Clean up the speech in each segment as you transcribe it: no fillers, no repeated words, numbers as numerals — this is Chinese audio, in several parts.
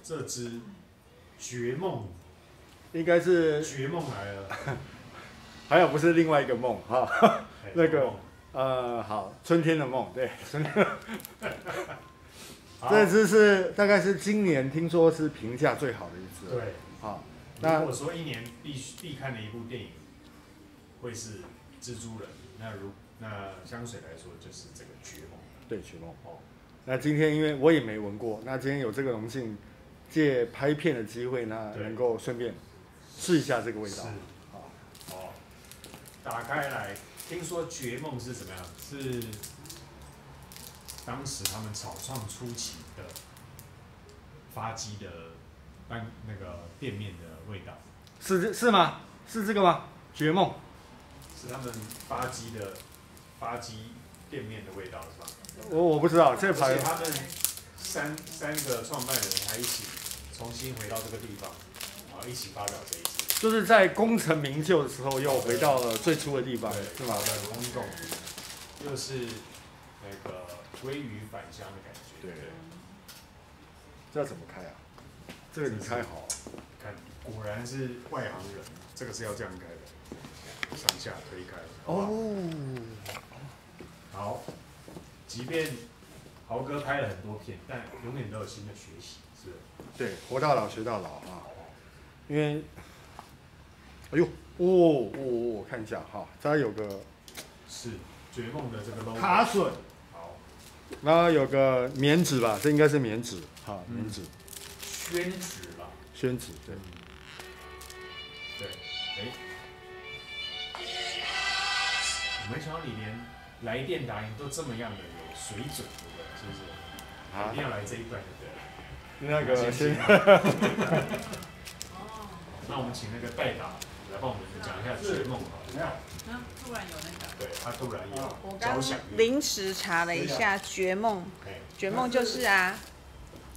这支绝梦，应该是绝梦来了，还有不是另外一个梦哈，那个梦好，春天的梦，对，春天。这支是大概是今年听说是评价最好的一支。对，好，如果说一年必看的一部电影会是蜘蛛人，那香水来说就是这个绝梦。对，绝梦。哦，那今天因为我也没闻过，那今天有这个荣幸，借拍片的机会，那能够顺便试一下这个味道。好，哦，打开来，听说绝梦是怎么样？是当时他们草创初期的发迹的那个店面的味道，是吗？是这个吗？绝梦是他们发迹店面的味道是吧？我不知道，这牌而且他们三个创办人还一起重新回到这个地方，然后一起发表这一支，就是在功成名就的时候又回到了最初的地方，是吗？很轰动，又是那个鲑鱼返乡的感觉。对，这要怎么开啊？这个你开好。看，果然是外行人，这个是要这样开的，上下推开。哦。好，即便豪哥拍了很多片，但永远都有新的学习，是不是？对，活到老学到老啊。因为，哎呦，我看一下哈，它有个是绝梦的这个 logo。卡榫。好，然后有个棉纸吧，这应该是棉纸，哈，棉纸。宣纸吧。宣纸，对。对，哎，我没想到你连来电答应都这么样的有水准，对不对？是不是？啊，一定要来这一段，对不对？那个先。那我们请那个代打来帮我们讲一下绝梦好了。没有。突然有那个。对，他突然有。我刚临时查了一下绝梦，绝梦就是啊。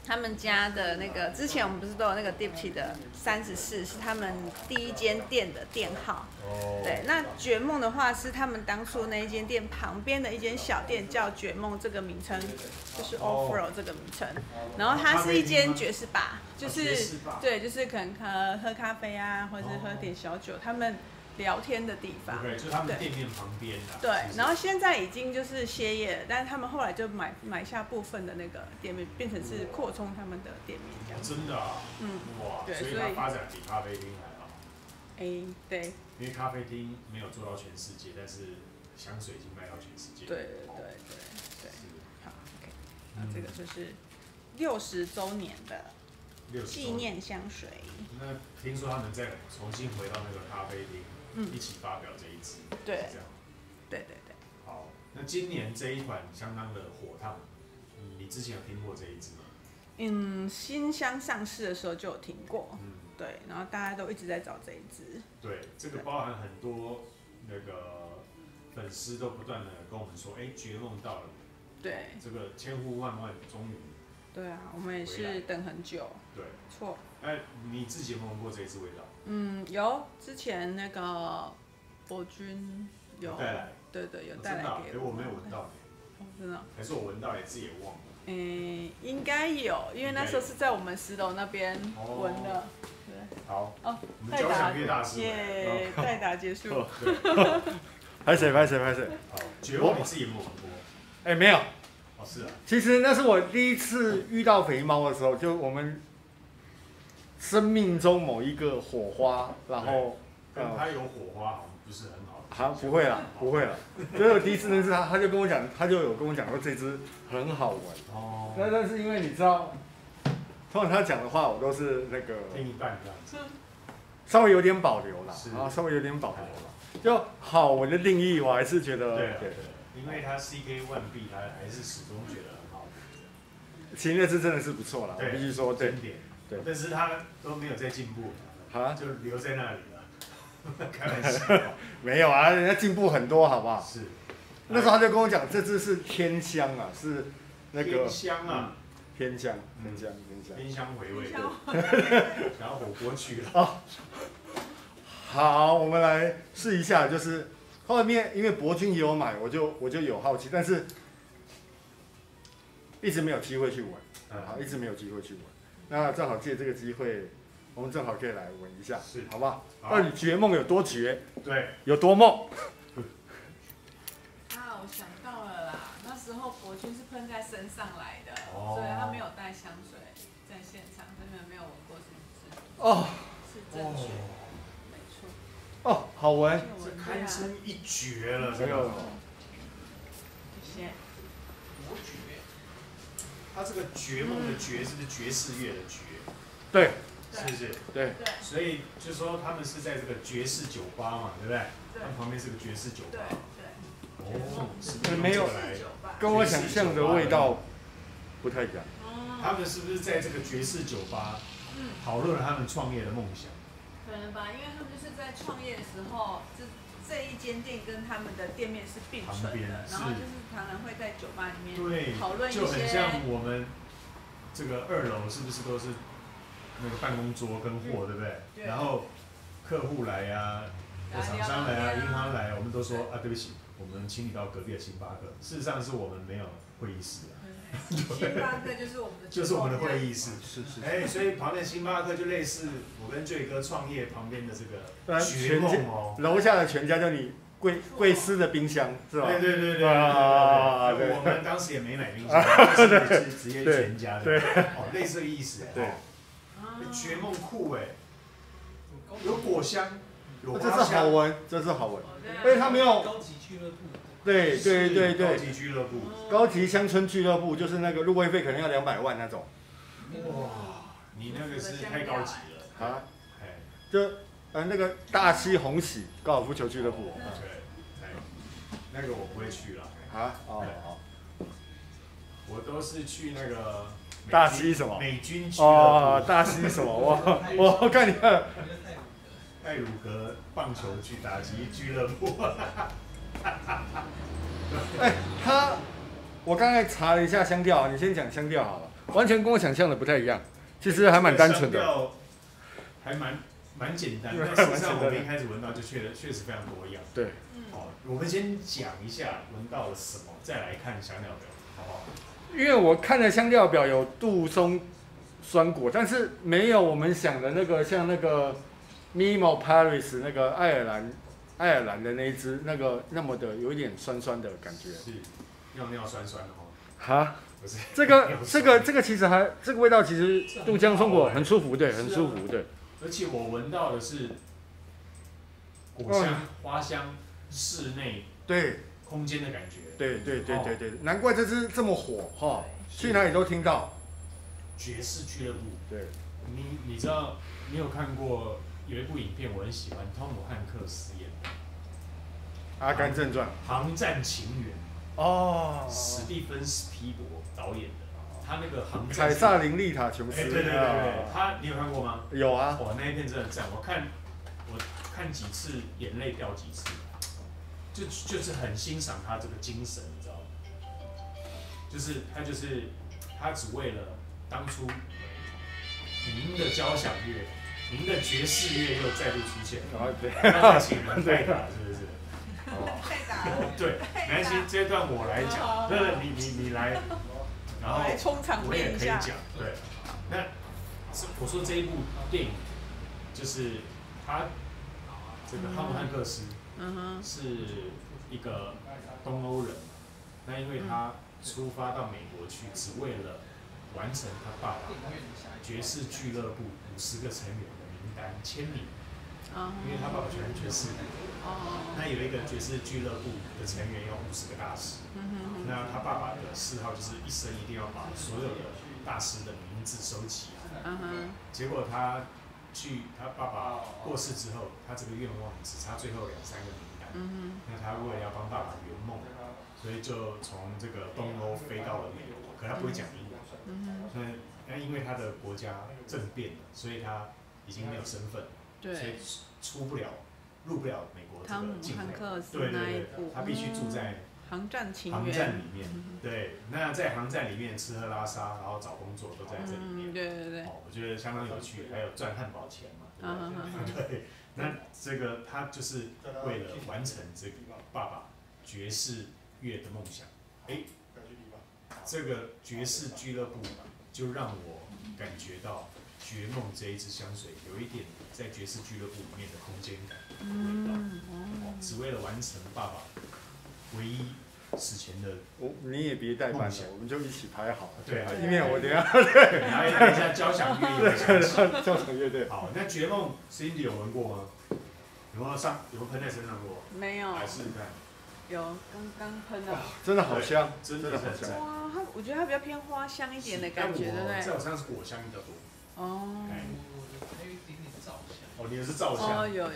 他们家的那个，之前我们不是都有那个 Dipty 的34是他们第一间店的店号。哦。对，那绝梦的话是他们当初那一间店旁边的一间小店叫绝梦这个名称，就是 Offroad 这个名称。然后它是一间爵士吧，就是对，就是可能喝咖啡啊，或者是喝点小酒，他们聊天的地方。对，就是他们店面旁边的。对，然后现在已经就是歇业了，但是他们后来就买下部分的那个店面，变成是扩充他们的店面这样。真的啊？哇，对，所以它发展比咖啡厅还好。对。因为咖啡厅没有做到全世界，但是香水已经卖到全世界。对。好 ，OK， 那这个就是60周年的纪念香水。那听说他们再重新回到那个咖啡厅。一起发表这一支，对，这样，对。好，那今年这一款相当的火烫，你之前有听过这一支吗？新香上市的时候就有听过，对，然后大家都一直在找这一支。对，这个包含很多那个粉丝都不断的跟我们说，绝梦到了，对，这个千呼万唤终于。对啊，我们也是等很久。对，错。你自己有没有闻过这一支味道？有，之前那个博君有带来，对，有带来给我没有闻到。真的？还是我闻到也自己也忘了？应该有，因为那时候是在我们10楼那边闻的。对。好。哦，代打耶，代打结束。拍谁？好，绝梦你自己有没有闻过？没有。是啊。其实那是我第一次遇到肥猫的时候，就我们生命中某一个火花，然后跟他有火花，好像不是很好。不会了。就是我第一次认识他，他就跟我讲，他就有跟我讲说这支很好闻。哦。但是因为你知道，通常他讲的话我都是那个听一半这样子，稍微有点保留啦，稍微有点保留啦。就好闻的定义，我还是觉得对。因为他 CK 万 B， 他还是始终觉得很好。其实那支真的是不错啦，我必须说对。对，但是他都没有在进步，就留在那里了。开玩笑。没有啊，人家进步很多，好不好？是。那时候他就跟我讲，这支是天香啊，是那个天香啊，天香回味。想要火锅去了。哦。好，我们来试一下，就是后面因为博君也有买，我就有好奇，但是一直没有机会去闻，一直没有机会去闻。那正好借这个机会，我们正好可以来闻一下，是，好不好？到底绝梦有多绝？对，有多梦？啊，我想到了啦，那时候博君是喷在身上来的，哦所以他没有带香水在现场，真的没有闻过是哦，是正确，没错。哦，好闻，这堪称一绝了，这没有个。谢谢。伯爵，它这个绝梦的绝是不是爵士乐的爵？对，是不是？对，对所以就说他们是在这个爵士酒吧嘛，对不对？对他们旁边是个爵士酒对吧。对。哦，是不是没有用这个来跟我想象的味道不太一样。他们是不是在这个爵士酒吧讨论了他们创业的梦想？可能吧，因为他们就是在创业的时候，这一间店跟他们的店面是并存的，然后就是常常会在酒吧里面讨论一些，就很像我们这个2楼是不是都是那个办公桌跟货，对不对？对然后客户来呀、或厂商来啊、银行来，我们都说啊，对不起，我们请你到隔壁的星巴克。事实上是我们没有会议室啊。星巴克就是我们的，就是我们的会议室，是。哎，所以旁边星巴克就类似我跟醉哥创业旁边的这个绝全家梦哦，楼下的全家叫你贵司的冰箱是吧？对，啊我们当时也没买冰箱，就是直接全家的，对，哦，类似的意思，对，绝梦酷哎，有果香，有这花香，是好闻，这是好闻，而且它没有高级俱乐部。对，高级俱乐部，高级乡村俱乐部就是那个入会费可能要200万那种。哇，你那个是太高级了啊，哎，就那个大溪红喜高尔夫球俱乐部。对，那个我不会去了。啊，哦，我都是去那个大溪什么？美军俱乐部。大溪什么？我看你看。泰鲁格棒球去打击俱乐部。我刚才查了一下香调，你先讲香调好了，完全跟我想象的不太一样，其实还蛮单纯的，还蛮简单的。但事实上我们一开始闻到就确实非常多样。对。好，我们先讲一下闻到了什么，再来看香料表，好不好？因为我看的香料表有杜松酸果，但是没有我们想的那个像那个 Mimo Paris 那个爱尔兰的那一支那个那么的有一点酸酸的感觉。是，尿酸酸的哦。哈，不是。这个其实这个味道其实杜江松果很舒服，对，很舒服，对。而且我闻到的是果香、花香、室内对空间的感觉。对，难怪这支这么火哈，去哪里都听到。爵士俱乐部。对。你知道你有看过有一部影片我很喜欢，汤姆汉克斯演的《阿甘正传》航战情缘。哦。史蒂芬史皮伯导演的，他那个航战。凯撒琳丽塔琼斯。对，你有看过吗？有啊。哇，那一片真的赞，我看几次眼泪掉几次，就是很欣赏他这个精神，你知道吗？他只为了当初您的交响乐、您的爵士乐又再度出现，他请人代打，是不是？太打了。对，没关系，这一段我来讲，你来，然后我也可以讲，对。那我说这一部电影，就是他这个汤姆汉克斯，是一个东欧人，那因为他出发到美国去，只为了完成他爸爸爵士俱乐部50个成员的名单签名，因为他爸爸喜欢爵士乐，那有一个爵士俱乐部的成员有50个大师，那他爸爸的嗜好就是一生一定要把所有的大师的名字收起来，结果他爸爸过世之后，他这个愿望只差最后2-3个名单，那他为了要帮爸爸圆梦，所以就从这个东欧飞到了美国，可他不会讲英文，那因为他的国家政变了，所以他已经没有身份，所以入不了美国这个境内，对，他必须住在航战里面，对，那在航站里面吃喝拉撒，然后找工作都在这里面，对，我觉得相当有趣，还有赚汉堡钱嘛，对，那这个他就是为了完成这个爸爸爵士乐的梦想，这个爵士俱乐部就让我感觉到绝梦这一支香水有一点在爵士俱乐部里面的空间感的味道，只为了完成爸爸唯一死前的。你也别代班了，我们就一起排好了。对啊，以免我等一下等一下交响乐有响起。交响乐队。好，那绝梦 Cindy 有闻过吗？有没有喷在身上过？没有。来试试看。有，刚喷的。真的好香，真的好香。哇，我觉得它比较偏花香一点的感觉，对不对？在我身上是果香比较多。哦。还有一点点皂香。哦，你的是皂香。哦，有。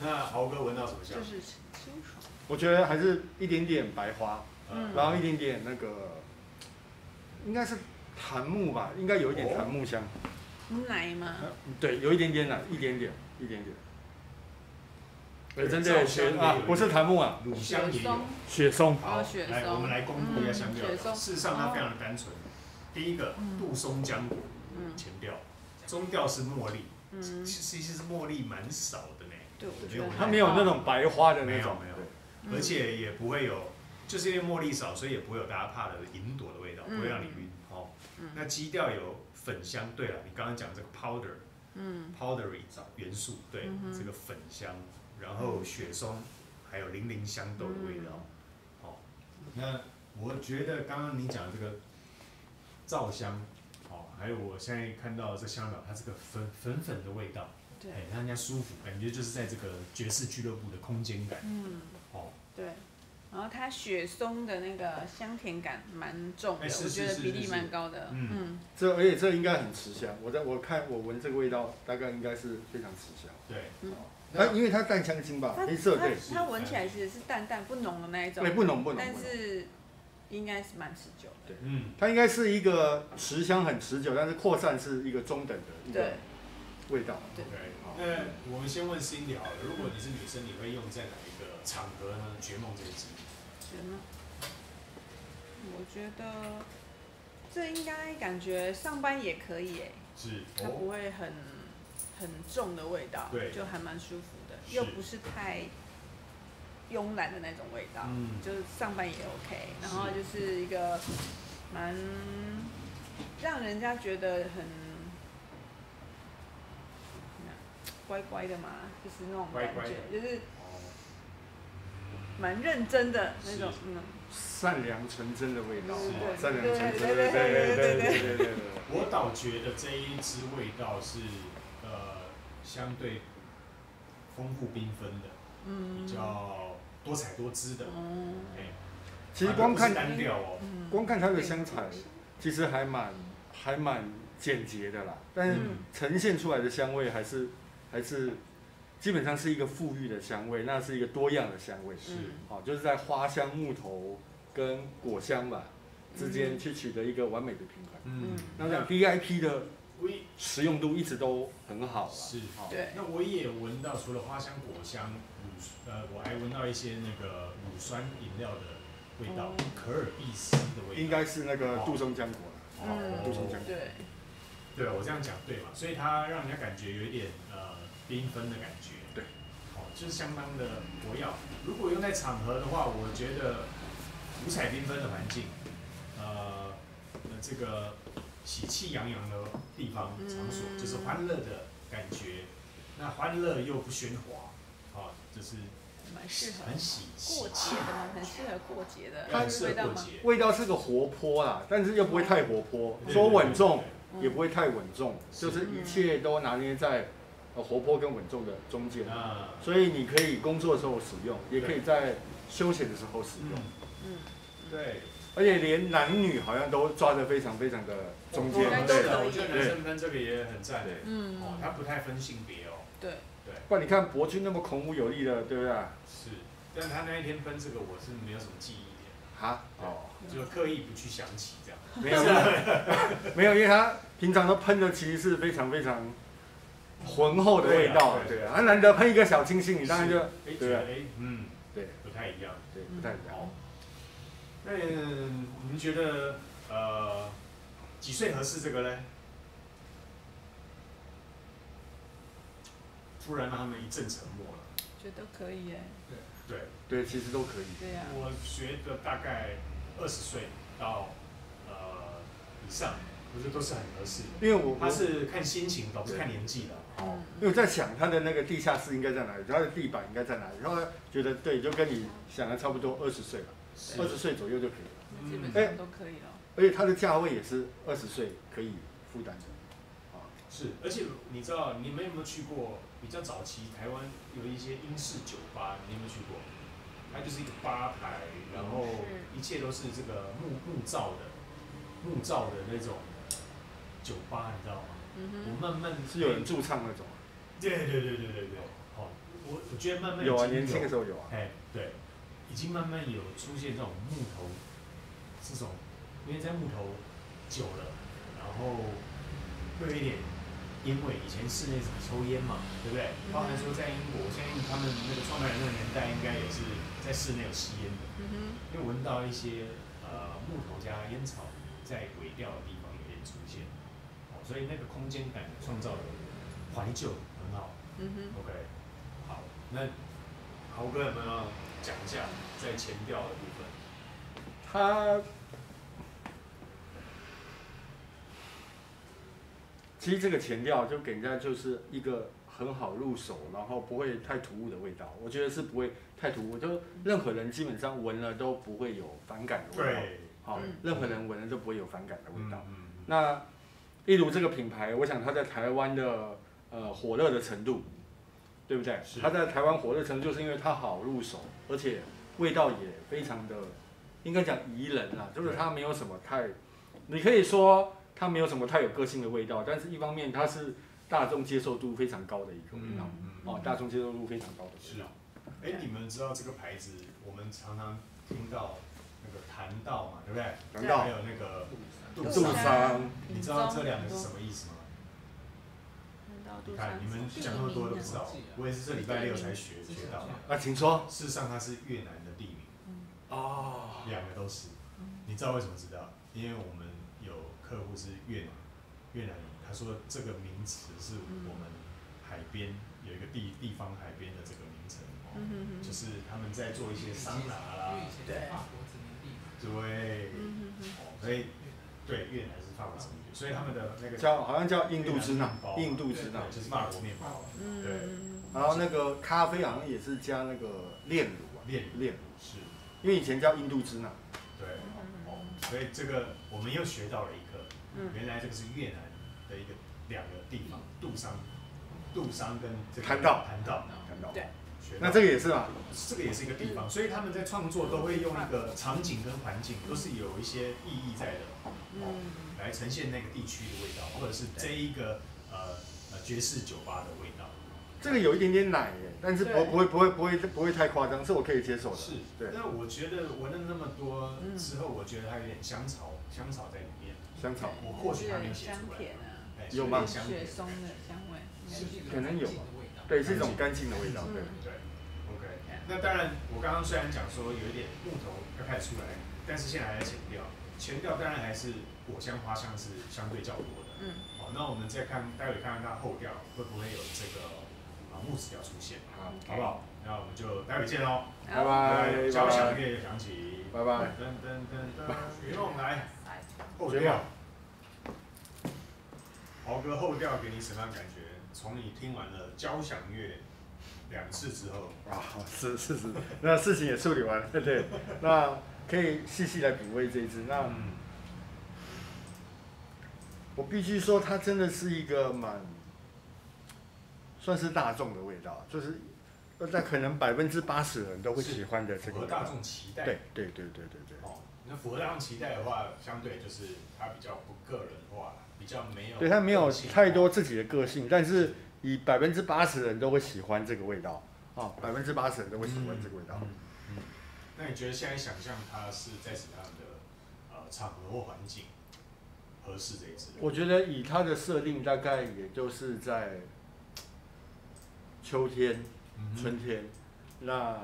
那豪哥闻到什么香？就是清爽。我觉得还是一点点白花，然后一点点那个，应该是檀木吧，应该有一点檀木香。奶吗？对，有一点点奶，一点点。针对不是檀木啊，乳香也有。雪松。好，来，我们来公布一下香调。事实上它非常的单纯。第一个杜松浆果，前调，中调是茉莉，其实茉莉蛮少的呢。对，我觉得它没有那种白花的那种，没有，而且也不会有，就是因为茉莉少，所以也不会有大家怕的银朵的味道，不会让你晕。哦，那基调有粉香，对了，你刚刚讲这个 powdery 元素，对，这个粉香。然后雪松，还有零陵香豆的味道。好，那我觉得刚刚你讲的这个皂香，好，还有我现在看到这香料，它这个粉的味道，对，让人家舒服，感觉就是在这个爵士俱乐部的空间感。哦，对。然后它雪松的那个香甜感蛮重的，我觉得比例蛮高的。而且这应该很持香。我闻这个味道，大概应该是非常持香。对。因为它淡香精吧，黑色对。它闻起来其实是淡淡不浓的那一种。对，不浓。但是应该是蛮持久的。对，它应该是一个持香很持久，但是扩散是一个中等的一个味道。对。那我们先问 Cindy 好了，如果你是女生，你会用在哪一个场合呢？绝梦这一支。绝梦。我觉得这应该感觉上班也可以诶。是。它不会很重的味道，对，就还蛮舒服的，又不是太慵懒的那种味道，就是上班也 OK， 然后就是一个蛮让人家觉得很乖乖的嘛，就是那种感觉，就是蛮认真的那种，善良纯真的味道，善良纯真，对。我倒觉得这一支味道是相对丰富缤纷的，比较多彩多姿的。其实光看单调哦，光看它的香材，其实还蛮简洁的啦，但是呈现出来的香味还是基本上是一个富裕的香味，那是一个多样的香味。好，就是在花香、木头跟果香吧之间去取得一个完美的平衡。那讲 DIP 的实用度一直都很好了。是，对。那我也闻到，除了花香、果香，我还闻到一些那个乳酸饮料的味道，可尔必斯的味道。应该是那个杜松浆果了。杜松浆果。对，我这样讲对嘛？所以它让人家感觉有一点缤纷的感觉。对。就是相当的活跃。如果用在场合的话，我觉得五彩缤纷的环境，这个喜气洋洋的地方场所，就是欢乐的感觉。那欢乐又不喧哗，就是蛮适合很喜过节的嘛，很适合过节的味道吗？味道是个活泼啦，但是又不会太活泼，说稳重也不会太稳重，就是一切都拿捏在活泼跟稳重的中间。所以你可以工作的时候使用，也可以在休闲的时候使用。对。而且连男女好像都抓得非常的中间。对，我觉得男生喷这个也很赞的。它不太分性别哦。对。不然你看博君那么孔武有力的，对不对？是，但他那一天喷这个，我是没有什么记忆点。就刻意不去想起这样。没有，因为他平常都喷的其实是非常浑厚的味道，对啊。难得喷一个小清新，你当然就对啊，对，不太一样，对，不太一样。那您觉得几岁合适这个呢？突然让他们一阵沉默了。觉得可以耶。对，其实都可以。对呀。我觉得大概20岁到以上，我觉得都是很合适的。因为它是看心情的，不是看年纪的。嗯因为我在想它的那个地下室应该在哪里，它的地板应该在哪里，然后觉得对，就跟你想的差不多，20岁吧，20岁左右就可以了。基本上都可以了。而且它的价位也是20岁可以负担的。是，而且你知道你们有没有去过比较早期台湾有一些英式酒吧，你有没有去过？它就是一个吧台，然后一切都是这个木造的那种酒吧，你知道吗？我慢慢是有人驻唱那种。对。哦，我觉得慢慢有啊，年轻的时候有啊。哎，对，已经慢慢有出现这种木头，这种，因为在木头久了，然后会有一点烟味。以前室内怎么抽烟嘛，对不对？包含说在英国，相信他们那个创办人那个年代，应该也是在室内有吸烟的，因为闻到一些木头加烟草在尾调的地方有点出现，所以那个空间感创造的怀旧很好。OK， 好，那豪哥有没有要讲一下在前调的部分？它其实这个前调就给人家就是一个很好入手，然后不会太突兀的味道。我觉得是不会太突兀，就任何人基本上闻了都不会有反感的味道。对，好，任何人闻了都不会有反感的味道。那例如这个品牌，我想它在台湾的火热的程度，对不对？它在台湾火热程度，就是因为它好入手，而且味道也非常的，应该讲宜人啦，就是它没有什么太，你可以说它没有什么太有个性的味道，但是一方面它是大众接受度非常高的一个味道，大众接受度非常高的味道。哎，你们知道这个牌子，我们常常听到那个檀道嘛，对不对？檀道还有那个杜桑，你知道这两个是什么意思吗？你看你们讲那么多都不知道，我也是这礼拜6才学到。啊，请说。事实上它是越南的地名。哦。两个都是。你知道为什么知道？因为我们有客户是越南人，他说这个名词是我们海边有一个地方海边的这个名称，就是他们在做一些桑拿啦，对，所以对越南是法国殖民地，所以他们的那个好像叫印度支那，印度支那就是法国面包，对。然后那个咖啡好像也是加那个炼乳啊，炼乳是，因为以前叫印度支那。对，所以这个我们又学到了一课，原来这个是越南的两个地方，杜桑跟这个檀道，对。那这个也是嘛？这个也是一个地方，所以他们在创作都会用一个场景跟环境，都是有一些意义在的，来呈现那个地区的味道，或者是这一个爵士酒吧的味道。这个有一点点奶耶，但是不会太夸张，是我可以接受的。是，对。那我觉得闻了那么多之后，我觉得它有点香草在里面。香草，我或许还没写出来。有吗？雪松的香味，可能有。对，是一种干净的味道。对。OK。那当然，我刚刚虽然讲说有一点木头要开始出来，但是现在还在前调当然还是果香花香是相对较多的。好，那我们再待会看看它后调会不会有这个木质调出现，好不好？那我们就待会见喽，拜拜。交响乐响起，拜拜。学梦来，后调。豪哥后调给你什么样的感觉？从你听完了交响乐2次之后，是，那事情也处理完了，对，那可以细细来品味这一支。那我必须说，它真的是一个算是大众的味道，就是那可能80%的人都会喜欢的这个。符合大众期待。对。哦，那符合大众期待的话，相对就是它比较不个人化，比较没有。对，它没有太多自己的个性，但是以80%的人都会喜欢这个味道。80%人都会喜欢这个味道。那你觉得现在想象它是在什么样的场合或环境合适这一支？我觉得以它的设定，大概也就是在秋天、春天。那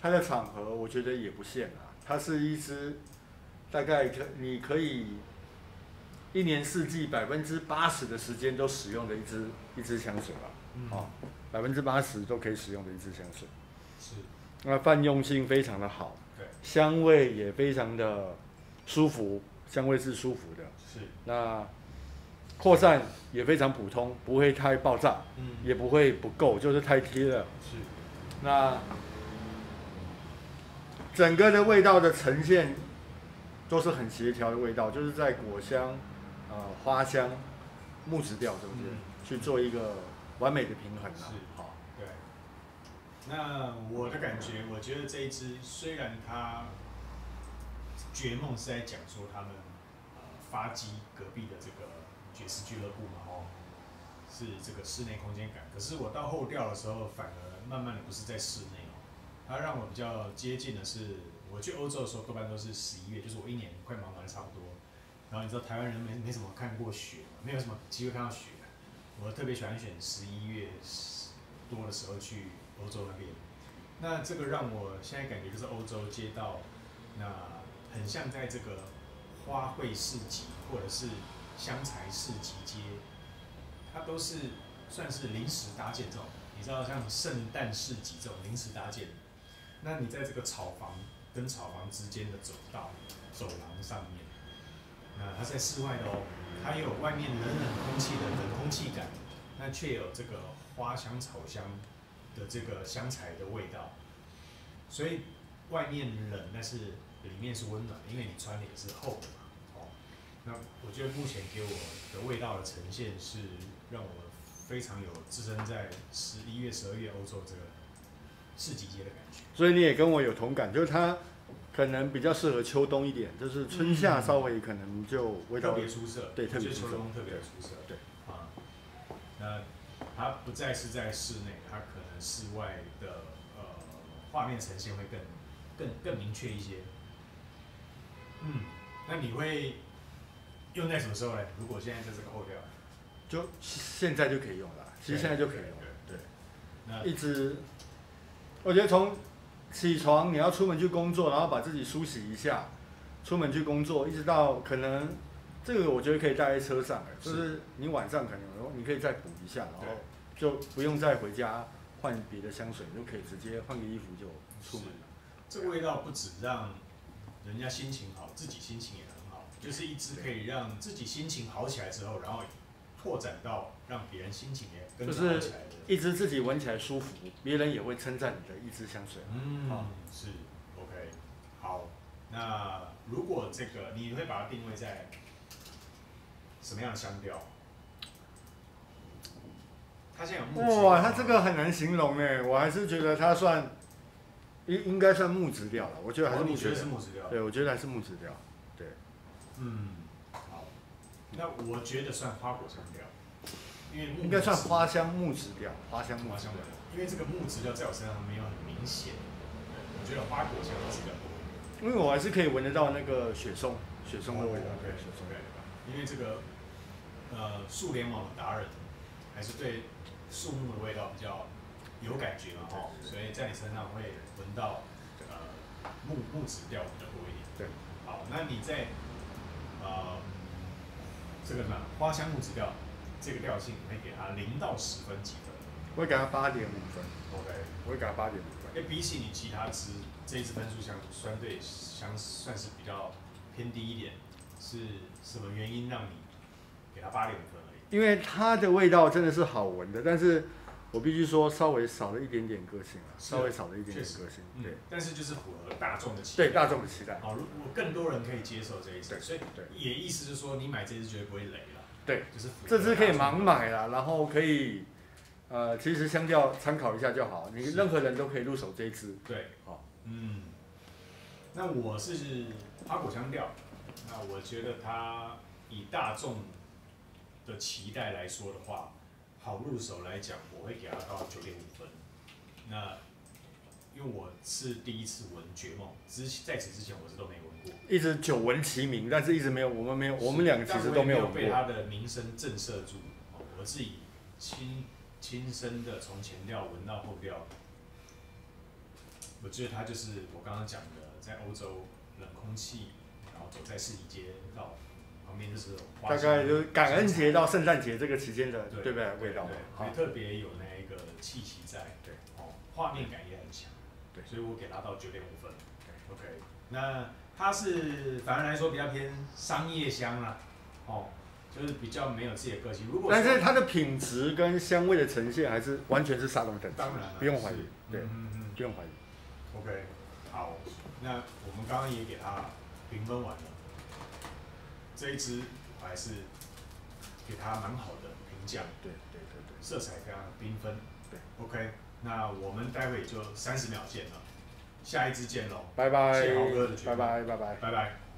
它的场合，我觉得也不限啊。它是一支大概你可以1年4季80%的时间都使用的一支香水吧。80%都可以使用的一支香水。是。那泛用性非常的好，香味也非常的舒服，香味是舒服的。是，那扩散也非常普通，不会太爆炸，也不会不够，就是太贴了。是，那整个的味道的呈现都是很协调的味道，就是在果香、花香、木质调中间去做一个完美的平衡啊。好，对。那我的感觉，我觉得这一支虽然它绝梦是在讲说他们发基隔壁的这个爵士俱乐部嘛，是这个室内空间感。可是我到后调的时候，反而慢慢的不是在室内它让我比较接近的是，我去欧洲的时候多半都是11月，就是我一年快忙完差不多。然后你知道台湾人没什么看过雪，没有什么机会看到雪。我特别喜欢选11月多的时候去欧洲那边。那这个让我现在感觉就是欧洲街道，那很像在这个花卉市集或者是香材市集街，它都是算是临时搭建这种。你知道像圣诞市集这种临时搭建，那你在这个草房跟草房之间的走道、走廊上面，那它在室外的它也有外面冷空气的冷空气感，那却有这个花香、草香的这个香材的味道，所以外面冷，但是里面是温暖，因为你穿的也是厚的嘛，那我觉得目前给我的味道的呈现是让我非常有置身在11月、12月欧洲这个市集街的感觉。所以你也跟我有同感，就是它可能比较适合秋冬一点，就是春夏稍微可能就味道特别出色，对，特别出色，秋冬特别出色，对啊，那它不再是在室内，它可能室外的画面呈现会更明确一些。那你会用在什么时候呢？如果现在在这个后调，就现在就可以用了，其实现在就可以用了，对。那一直，我觉得从起床你要出门去工作，然后把自己梳洗一下，出门去工作，一直到可能这个我觉得可以带在车上，就是你晚上可能你可以再补一下，然后就不用再回家换别的香水，就可以直接换个衣服就出门了。这个味道不止让人家心情好，自己心情也很好，就是一支可以让自己心情好起来之后，然后拓展到让别人心情也跟着好起来的。一支自己闻起来舒服，别人也会称赞你的一支香水。是 OK。好，那如果这个你会把它定位在什么样的香调？它现在有木质。哇，它这个很难形容呢，我还是觉得它算应该算木质调了，我觉得还是木质调。对，我觉得还是木质调。对。好。那我觉得算花果香调。因为应该算花香木质调，花香木质调。因为这个木质调在我身上没有很明显，我觉得花果香是比较多。因为我还是可以闻得到那个雪松的味道。对，雪松。因为这个树联网的达人，还是对树木的味道比较有感觉嘛，所以在你身上会闻到木质调比较多一点。对。好，那你在这个花香木质调。这个调性你会给它0到10分几分？我会给它8.5分。OK， 我会给它8.5分。比起你其他支这一支分数相对算是比较偏低一点，是什么原因让你给它8.5分而已？因为它的味道真的是好闻的，但是我必须说稍微少了一点点个性啊，稍微少了一点点个性。对，但是就是符合大众的期待。对大众的期待。好，如果更多人可以接受这一支，所以也意思就是说，你买这支绝对不会雷了。对，就是这支可以盲买啦，然后可以，其实香调参考一下就好，你任何人都可以入手这一支。对，好，那我是花果香调，那我觉得它以大众的期待来说的话，好入手来讲，我会给它到9.5分。那因为我是第一次闻绝梦，在此之前我是都没闻过。一直久闻其名，但是一直没有，我们两个其实都没有闻过。被它的名声震慑住，我自己亲身的从前调闻到后调，我觉得它就是我刚刚讲的，在欧洲冷空气，然后走在市集街道旁边就是大概就是感恩节到圣诞节这个期间的，对不对？味道，对，特别有那一个气息在，对，画面感也很强，对，所以我给它到9.5分。OK， 那它是反而来说比较偏商业香啦，哦，就是比较没有自己的个性。如果但是它的品质跟香味的呈现还是完全是沙龙等级，当然不用怀疑，对，不用怀疑。OK， 好，那我们刚刚也给它评分完了，这一支我还是给它蛮好的评价，对，色彩非常缤纷，对 ，OK， 那我们待会就30秒见了，下一支见喽，拜拜，谢谢豪哥的决定，拜拜。拜拜。